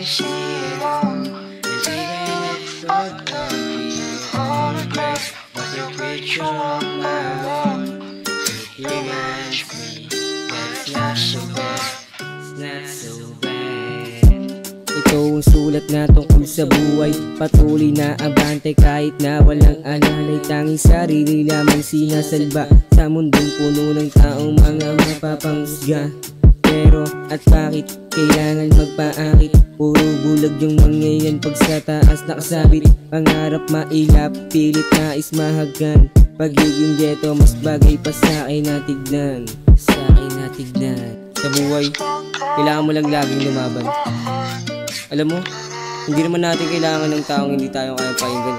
see it all. And even if God will be all regret, but the picture on my wall, it reminds me that it's not so bad, it's not so bad. Ito ang sulat na tungkol sa buhay, patuloy na abante kahit na walang alalay. Tanging sarili lamang sinasalba sa mundong puno ng taong mga mapapangusga. Pero at bakit kailangan magpaakit? Puro bulag yung mangyayan pag sa taas nakasabit. Pangarap mailap, pilit nais mahagan. Pagiging ghetto mas bagay pa sa akin na tignan. Sa akin na tignan. Sa buhay, kailangan mo lang laging lumaban. Alam mo, hindi naman natin kailangan ng taong hindi tayo kaya pakinggan.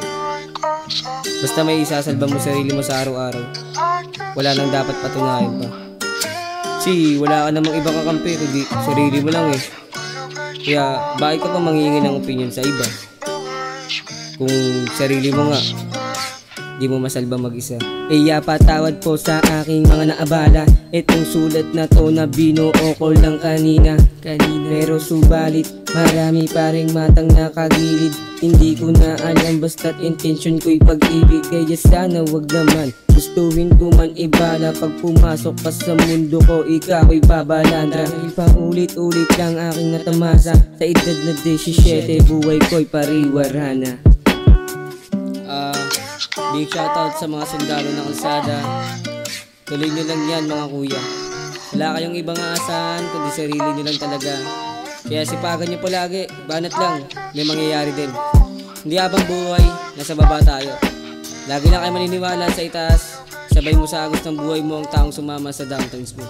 Basta may isasalba mo sarili mo sa araw-araw, wala nang dapat patunayan pa. Kasi wala ka namang ibang kakampi, kundi sarili mo lang eh. Kaya bakit ka pa manghihingi ng opinion sa iba? Kung sarili mo nga, di mo masalba mag-isa. Iya patawad po sa aking mga naabala. Itong sulat na to na binuo ko lang kanina. Pero subalit, marami pa ring matang nakagilid. Hindi ko na alam basta't intention ko'y pag-ibig. Kaya sana wag naman gustuhin ko man ibala. Pag pumasok ka sa mundo ko, ikaw ay babalandra. Dahil paulit-ulit lang aking natamasa. Sa edad na 17, buhay ko'y pariwara na. Big shoutout sa mga sundalo ng kalsada. Tuloy nyo lang yan mga kuya. Wala kayong ibang aasahan kundi sarili nyo lang talaga. Kaya sipagan nyo palagi, banat lang, may mangyayari din. Hindi habang buhay, nasa baba tayo. Lagi lang kayo maniniwala sa itaas. Sabay mo sa agos ng buhay mo ang taong sumama sa downtimes mo.